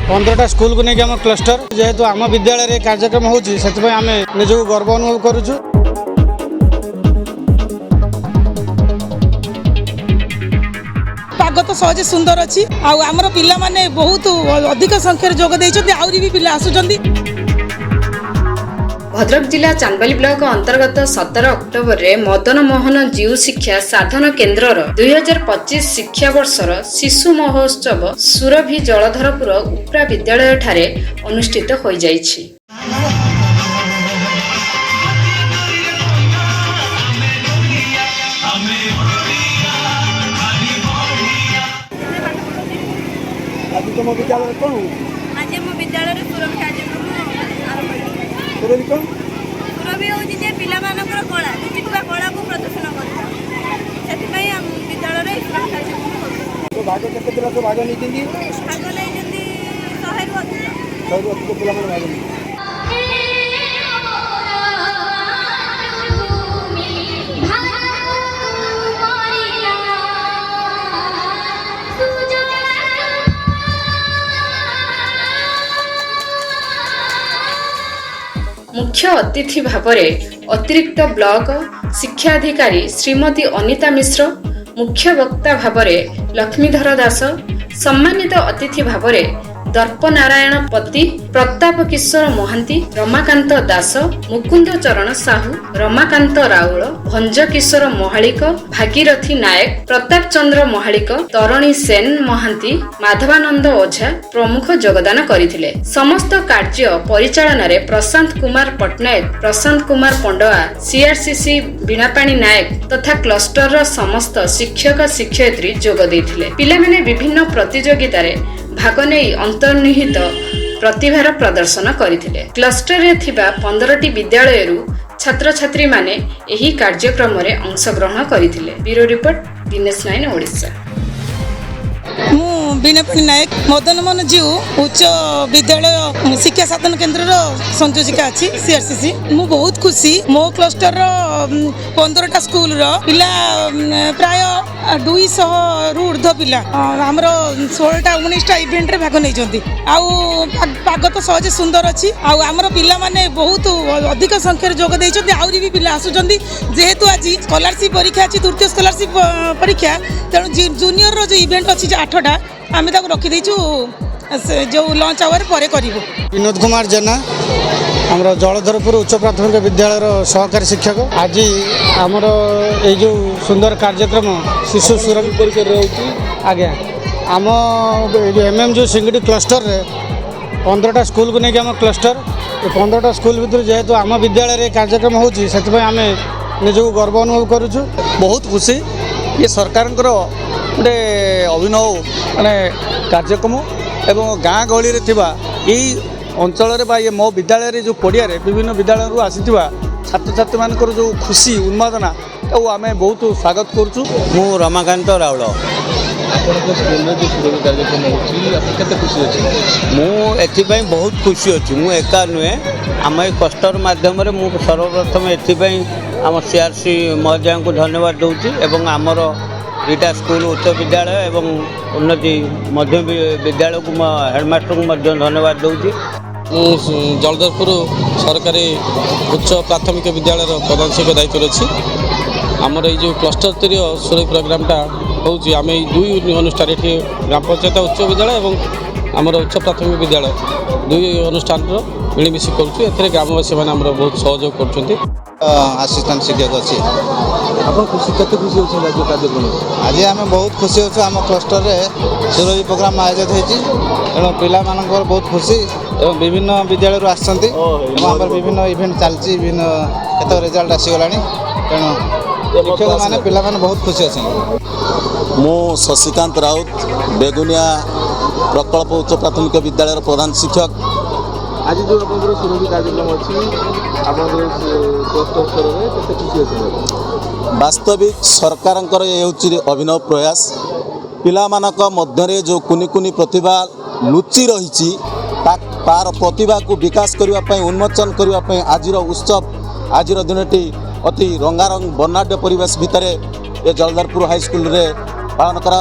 15टा school को लेकिन आम क्लस्टर जेहेतु आम विद्यालय कार्यक्रम होची से आम निजक गर्व अनुभव करुचु। पाग तो सहजे सुंदर अच्छी आमर पिला माने बहुत अधिक संख्यार जोग देइछथि आउरी भी पिला आसुचंदी। भद्रक जिला चांदबाली ब्लॉक अंतर्गत 17 अक्टोबर रे मदन मोहन जीव शिक्षा साधन केन्द्र 2025 शिक्षा वर्षर शिशु महोत्सव सुरभि जलधरपुर उपरा विद्यालय ठारे अनुष्ठित हो जाइछि। आज तुम विद्यालय कौन आज मो विद्यालय सुरभि कार्यक्रम आरंभ होइछि। सुरभि कौन सुरभि होछि जे पिला मानकर कला चित्रा कला को प्रदर्शन करता सेति हम विद्यालय सुरभि कार्यक्रम होछि। तो भाग केते पिला तो भाग निकिंदी भाग नै जंदी 100 रु अधिक पिला मन भाग निकिंदी। मुख्य अतिथि भावरे अतिरिक्त ब्लॉक शिक्षाधिकारी श्रीमती अनिता मिश्र, मुख्य वक्ता भावरे लक्ष्मीधर दास, सम्मानित अतिथि भावरे दर्पनारायण पति, प्रताप किशोर महांती, रमाकांत दास, मुकुंद चरण साहू, रमाकांत राउल, भंज किशोर महालिक, भागीरथी नायक, प्रताप चंद्र महालिक, तरणी सेन महांती, माधवानंद ओझा प्रमुख योगदान करथिले। समस्त कार्य परिचालन रे प्रशांत कुमार पटनायक, प्रशांत कुमार पंडवा, सीआरसीसी बीणापाणी नायक तथा क्लस्टर रो समस्त शिक्षक शिक्षयित्री जोग दैथिले। पिलामाने विभिन्न प्रतियोगिता रे भाग नहीं अंतर्निहित प्रतिभार प्रदर्शन करथिले। क्लस्टर रे थिबा 15टी विद्यालय छात्र छात्री माने एही कार्यक्रम रे अंशग्रहण करथिले। Bureau report Dinesh nine Odisha. मु बीणापाणी नायक मदन मोहन जीव उच्च विद्यालय शिक्षा साधन केन्द्र संयोजिका अच्छी सीआरसीसी। मु बहुत खुशी मो क्लस्टर 15टा स्कूल पिला प्राय 200 रु ऊर्ध पिला आमर 16टा 19टा इवेंट रे भाग नहीं पाग तो सहजे सुंदर अच्छी आमर पिला माने बहुत अधिक संख्यार जोग देइछथि आउरी भी पिला आसुचंदी। जेहेतु आज स्कॉलरशिप परीक्षा अच्छी तृतीय स्कॉलरशिप परीक्षा तेणु जूनियर रो जो इवेंट अच्छी 8टा आम रखी देचु जो लंच आवर पर करूँ। विनोद कुमार जेना आमर जलधरपुर उच्च प्राथमिक विद्यालय सहकारी शिक्षक। आज आमर ये जो सुंदर कार्यक्रम शिशु सुरभि परीक्षा आज्ञा आम एमएम जो सिंगड़ी क्लस्टर रे 15टा स्कूल को लेकिन आम क्लस्टर 15टा स्कूल भितर जेहेतु आम विद्यालय कार्यक्रम होची से आम निजक गर्व अनुभव करुचु। बहुत खुशी ये सरकार गोटे अभिनव माने कार्यक्रम एवं गाँ गहली यही अंचल ये मो विद्यालय जो पड़िया विभिन्न विद्यालय आसीथिबा छात्र छात्री मानकर जो खुशी उन्मादना आम बहुत स्वागत करुचु। मु रमाकांत राउल मुझे बहुत खुशी अच्छी मु एका नुहे आम क्लस्टर मध्यम सर्वप्रथम एपाई आम सीआरसी महोदय को धन्यवाद दूसरी एवं आमर 2टा स्कूल उच्च विद्यालय एवं उन्नति मध्य विद्यालय को हेडमास्टर को धन्यवाद दूसरी। जलधरपुर सरकारी उच्च प्राथमिक विद्यालय प्रधान शिक्षक दायित्व अच्छी आमर ये क्लस्टर स्तरीय सुरभि प्रोग्रामटा होची आम दुई अनुष्ठान ये ग्राम पंचायत उच्च विद्यालय एवं आमर उच्च प्राथमिक विद्यालय दुई अनुष्ठान मिलमिशी करुँ। ग्रामवासी मैंने बहुत सहयोग कर आसिस्टांट शिक्षक अच्छी खुशी केते खुशी होछि राज्य कार्यक्रम आज आम बहुत खुशी अच्छे आम क्लस्टर रे सुरभि प्रोग्राम आयोजित होती तेणु पिला मानकर बहुत खुशी एवं विभिन्न विद्यालय आसछन्ति विभिन्न इवेंट चलती विभिन्न केत रिजल्ट आसीगला तेणु शिक्षक मैंने पिला माने बहुत खुशी अच्छे। मु शशिकांत राउत बेगुनिया प्रकल्प उच्च प्राथमिक विद्यालय प्रधान शिक्षक। आज जो आपन सुरभि कार्यक्रम अच्छी क्लस्टर स्तर में केते खुशी अछि। वास्तविक सरकार ये अभिनव प्रयास पिला मानक मध्य जो कुनि कुनि प्रतिभा लुचि रही तार प्रतिभा को विकास करने उन्मोचन करने आज उत्सव आज दिनटी अति रंगारंग वर्णाढ्य परिवेश भितर ये जलधरपुर हाईस्कल रे पालन करा।